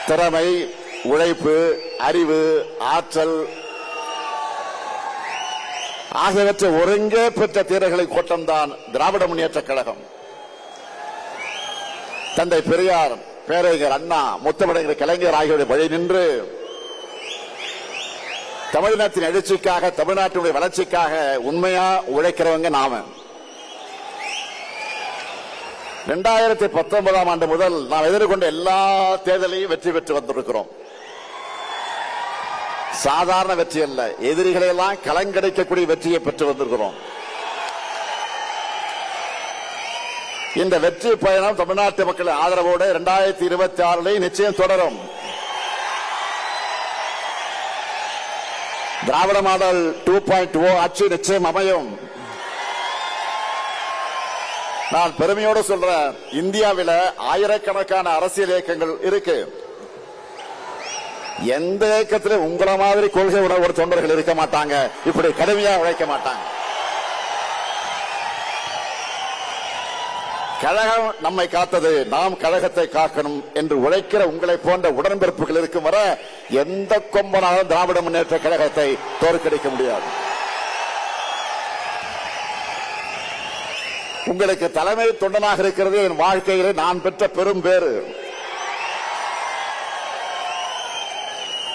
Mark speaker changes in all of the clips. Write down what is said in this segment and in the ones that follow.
Speaker 1: திறமை, உழைப்பு, அறிவு, ஆற்றல் ஆகியவற்றை ஒருங்கே பெற்ற தீரர்களின் கூட்டம்தான் திராவிட முன்னேற்ற கழகம். தந்தை பெரியார், பேரறிஞர் அண்ணா, முத்தமிழர் கலைஞர் ஆகியோருடைய வழி நின்று தமிழினத்தின் எழுச்சிக்காக, தமிழ்நாட்டினுடைய வளர்ச்சிக்காக உண்மையா உழைக்கிறவங்க நாம. 2019 ஆண்டு முதல் நாம் எதிர்கொண்ட எல்லா தேர்தலையும் வெற்றி பெற்று வந்திருக்கிறோம். சாதாரண வெற்றி அல்ல, எதிரிகளை எல்லாம் கலங்கடிக்கக்கூடிய வெற்றியை பெற்று வந்திருக்கிறோம். இந்த வெற்றி பயணம் தமிழ்நாட்டு மக்களின் ஆதரவோடு 2026 நிச்சயம் தொடரும். திராவிட மாடல் 2.0 ஆட்சி நிச்சயம் அமையும். நான் பெருமையோடு சொல்றேன், இந்தியாவில் ஆயிரக்கணக்கான அரசியல் இயக்கங்கள் இருக்கு. எந்த இயக்கத்திலும் உங்களை மாதிரி கொள்கை உணர்வு தொண்டர்கள் இருக்க மாட்டாங்க, இப்படி கடுமையா உழைக்க மாட்டாங்க. கழகம் நம்மை காத்தது, நாம் கழகத்தை காக்கணும் என்று உழைக்கிற உங்களை போன்ற உடன்பிறப்புகள் இருக்கும் வரை எந்த கொம்பனாலும் திராவிட முன்னேற்ற கழகத்தை தோற்கடிக்க முடியாது. உங்களுக்கு தலைமை தொண்டனாக இருக்கிறது என் வாழ்க்கையிலே நான் பெற்ற பெரும் பேறு.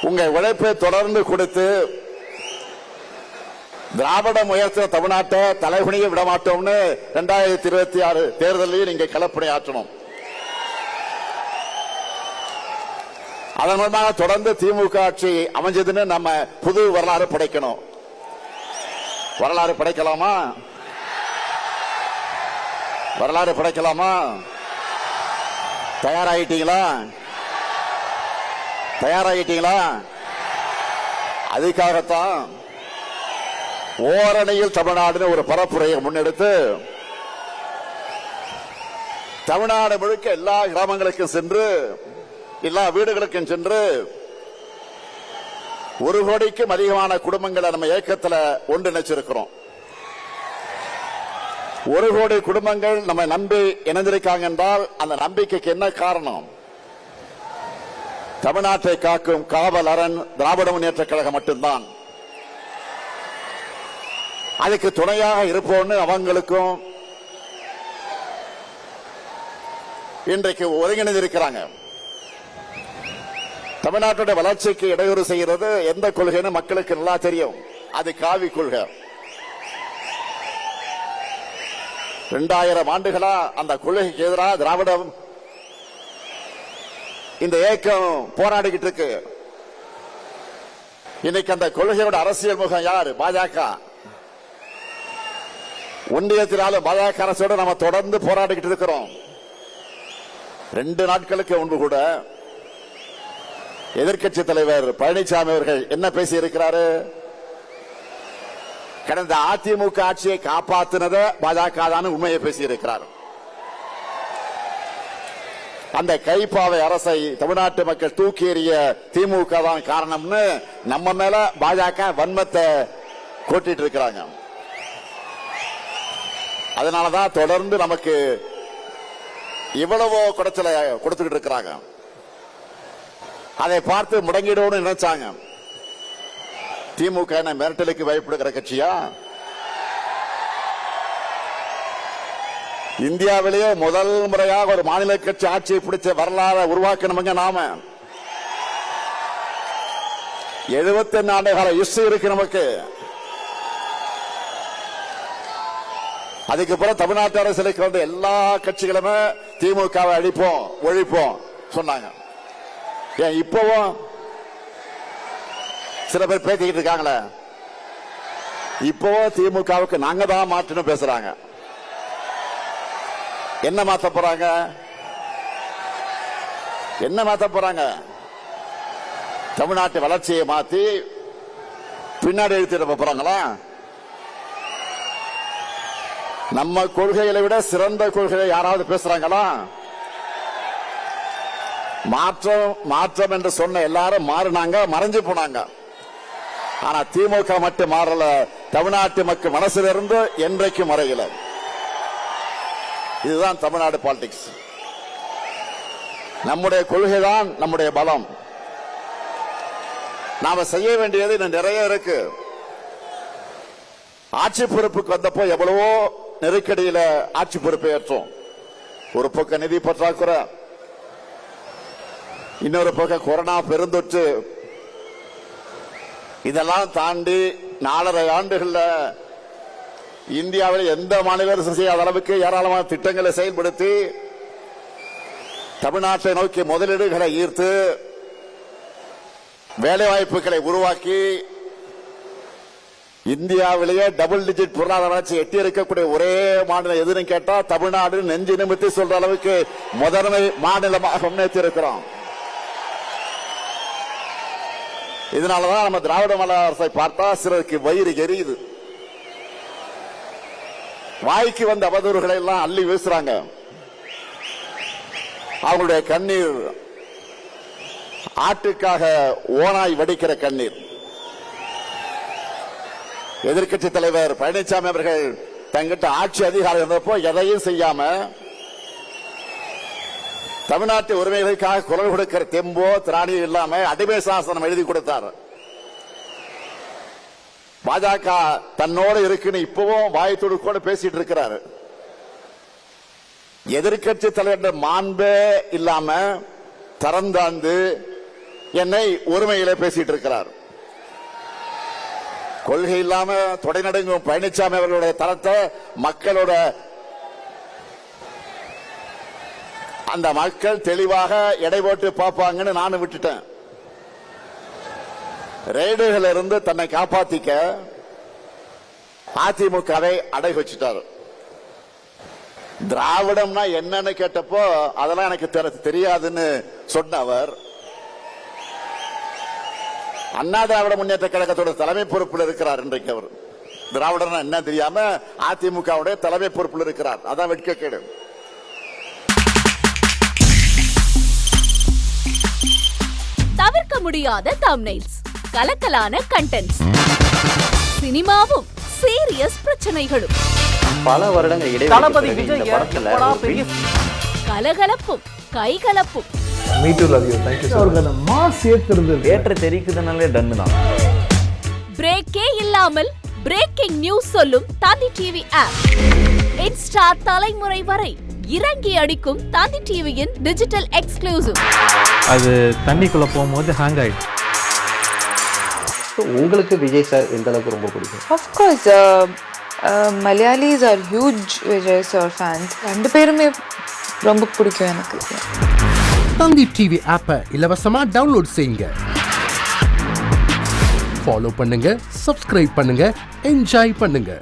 Speaker 1: உங்கள் உழைப்பை தொடர்ந்து கொடுத்து திராவிடம் உயர்த்த தமிழ்நாட்டை தலைகுனிய விடமாட்டோம்னு 2026 தேர்தலில் நீங்க களப்பணி ஆற்றணும். அதன் மூலமாக தொடர்ந்து திமுக ஆட்சி அமைஞ்சதுன்னு நம்ம புது வரலாறு படைக்கணும். வரலாறு படைக்கலாமா? வரலாறு படைக்கலாமா? தயாராகிட்டீங்களா? தயாராகிட்டீங்களா? அதுக்காகத்தான் ஓரணியில் தமிழ்நாடு ஒரு பரப்புரையை முன்னெடுத்து தமிழ்நாடு முழுக்க எல்லா கிராமங்களுக்கும் சென்று, எல்லா வீடுகளுக்கும் சென்று 1 கோடிக்கும் அதிகமான குடும்பங்களை நம்ம இயக்கத்தில் ஒன்றிணைச்சிருக்கிறோம். 1 கோடி குடும்பங்கள் நம்ம நம்பி இணைந்திருக்காங்க என்றால் அந்த நம்பிக்கைக்கு என்ன காரணம்? தமிழ்நாட்டை காக்கும் காவல் அரண் திராவிட முன்னேற்ற கழகம் மட்டும்தான். அதுக்கு துணையாக இருப்போம்னு அவங்களுக்கும் இன்றைக்கு ஒருங்கிணைந்திருக்கிறாங்க. தமிழ்நாட்டுடைய வளர்ச்சிக்கு இடையூறு செய்கிறது எந்த கொள்கைன்னு மக்களுக்கு நல்லா தெரியும். அது காவி கொள்கை. 2000 ஆண்டுகளா அந்த கொள்கைக்கு எதிராக திராவிடம் இந்த இயக்கம் போராடிக்கிட்டு இருக்கு. இன்னைக்கு அந்த கொள்கையோட அரசியல் முகம் யாரு? பாஜக. ஒன்றியத்தினாலும் பாஜக அரசோட நம்ம தொடர்ந்து போராடிக்கிட்டு இருக்கிறோம். 2 நாட்களுக்கு முன்பு கூட எதிர்க்கட்சி தலைவர் பழனிசாமி அவர்கள் என்ன பேசி இருக்கிறாரு? கடந்த அதிமுக ஆட்சியை காப்பாற்றினத பாஜக தான் உண்மையை பேசி இருக்கிறார். அந்த கைப்பாவை அரசை தமிழ்நாட்டு மக்கள் தூக்கி எறிய திமுக தான் காரணம்னு நம்ம மேல பாஜக வன்மத்தை கொட்டிட்டு இருக்கிறாங்க. அதனாலதான் தொடர்ந்து நமக்கு இவ்வளவோ குடைச்சலை கொடுத்துக்கிட்டு இருக்கிறாங்க. அதை பார்த்து முடங்கிடணும்னு நினைச்சாங்க. திமுக என்ன மிரட்டலுக்கு பயப்படுகிற கட்சியா? இந்தியாவிலேயே முதல் முறையாக ஒரு மாநில கட்சி ஆட்சியை பிடிச்ச வரலாறு உருவாக்கணுங்க நாம. 71 ஆண்டு கால ஹிஸ்டரி இருக்கு நமக்கு. அதுக்கப்புறம் தமிழ்நாட்டு அரசியலுக்கு வந்து எல்லா கட்சிகளுமே திமுகவை அழிப்போம், ஒழிப்போம் சொன்னாங்க. ஏன் இப்பவும் சில பேர் பேசிக்கிட்டு இருக்காங்களே, இப்பவும் திமுகவுக்கு நாங்க தான் மாற்றணும் பேசுறாங்க. என்ன மாத்த போறாங்க? என்ன மாத்த போறாங்க? தமிழ்நாட்டு வளர்ச்சியை மாத்தி பின்னாடி எழுத்திட போறாங்களா? நம்ம கொள்கைகளை விட சிறந்த கொள்கையை யாராவது பேசுறாங்களா? மாற்றம் மாற்றம் என்று சொன்ன எல்லாரும் மாறினாங்க, மறைஞ்சு போனாங்க. ஆனா திமுக மட்டும் மாறல. தமிழ்நாட்டு மக்கள் மனசிலிருந்து என்றைக்கும் மறையல. இதுதான் தமிழ்நாடு பாலிடிக்ஸ். நம்முடைய கொள்கைதான் நம்முடைய பலம். நாம செய்ய வேண்டியது இன்னும் நிறைய இருக்கு. ஆட்சி பொறுப்புக்கு வந்தப்போ எவ்வளவோ நெருக்கடியில ஆட்சி பொறுப்பை ஏற்றோம். ஒரு பக்கம் நிதி பற்றாக்குறை, இன்னொரு பக்கம் கொரோனா பெருந்தொற்று. இதெல்லாம் தாண்டி 4.5 ஆண்டுகள்ல இந்தியாவில் எந்த மாநில அரசு செய்யாத அளவுக்கு ஏராளமான திட்டங்களை செயல்படுத்தி தமிழ்நாட்டை நோக்கி முதலீடுகளை ஈர்த்து வேலைவாய்ப்புகளை உருவாக்கி இந்தியாவிலேயே டபுள் டிஜிட் பொருளாதார வளர்ச்சி எட்டி இருக்கக்கூடிய ஒரே மாநிலம் எதுன்னு கேட்டா தமிழ்நாடு நெஞ்சு நிமித்தி சொல்ற அளவுக்கு முதன்மை மாநிலமாக முன்னேற்றி இருக்கிறோம். இதனாலதான் நம்ம திராவிட மாடல் அரசை பார்த்தா சிலருக்கு வயிறு எரியுது. வாய்க்கு வந்த அவதூறுகளை எல்லாம் அள்ளி வீசுறாங்க. அவங்களுடைய கண்ணீர் ஆட்டுக்காக ஓனாய் வடிக்கிற கண்ணீர். எதிர்க்கட்சி தலைவர் பழனிசாமி அவர்கள் தங்கிட்ட ஆட்சி அதிகாரம் இருந்தப்போ எதையும் செய்யாம தமிழ்நாட்டு உரிமைகளுக்காக குரல் கொடுக்கிற தெம்போ திராணியும் இல்லாம அடிமை சாசனம் எழுதி கொடுத்தார். பாஜக தன்னோடு இருக்குன்னு இப்பவும் வாயத்தோடு கூட பேசிட்டு இருக்கிறாரு. எதிர்க்கட்சி தலைவர் மாண்பே இல்லாம தரந்தாந்து என்னை உரிமையில பேசிட்டு இருக்கிறார். கொள்கை இல்லாம தொடை நடுங்கும் பழனிசாமி அவர்களுடைய தரத்தை மக்களோட அந்த மக்கள் தெளிவாக எடை போட்டு பார்ப்பாங்கன்னு நானும் விட்டுட்டேன். ரெய்டுகள் இருந்து தன்னை காப்பாத்திக்க அதிமுகவை அடை வச்சுட்டார். திராவிடம்னா என்னன்னு கேட்டப்போ அதெல்லாம் எனக்கு தெரியாதுன்னு சொன்னவர் அண்ணா திராவிட முன்னேற்ற கழகத்தோட தலைமை பொறுப்பில் இருக்கிறார். இன்றைக்கு அவர் திராவிடம்னா என்ன தெரியாம அதிமுகவுடைய தலைமை பொறுப்பில் இருக்கிறார். அதான் வெட்கக்கேடு.
Speaker 2: தவிர்க்க முடியாத தம்ப்நெயில்ஸ், கலக்கலான கண்டென்ட்ஸ், சினிமாவும் சீரியஸ் பிரச்சனைகளும்,
Speaker 3: பல வருடங்கள் இடைவெளி
Speaker 2: கலகலப்பும் கைகலப்பும், பிரேக்கே இல்லாமல் பிரேக்கிங் நியூஸ் சொல்லும் தந்தி டிவி ஆப். இன்ஸ்டா தலைமுறை வரை இறங்கி அடிக்கும் தந்தி டிவியின் டிஜிட்டல் எக்ஸ்க்ளூசிவ்.
Speaker 4: அது தண்ணிக்குள்ள போகும்போது ஹேங் ஆயிடுச்சு.
Speaker 3: உங்களுக்கு விஜய் சார் எந்த அளவுக்கு ரொம்ப பிடிக்கும்?
Speaker 5: Of course, Malayalis are huge Vijay sir fans. ரெண்டு பேருமே ரொம்ப பிடிக்கும் எனக்கு.
Speaker 6: தந்தி டிவி ஆப்பை இலவசமா டவுன்லோட் செய்யுங்க. ஃபாலோ பண்ணுங்க, சப்ஸ்கிரைப் பண்ணுங்க, என்ஜாய் பண்ணுங்க.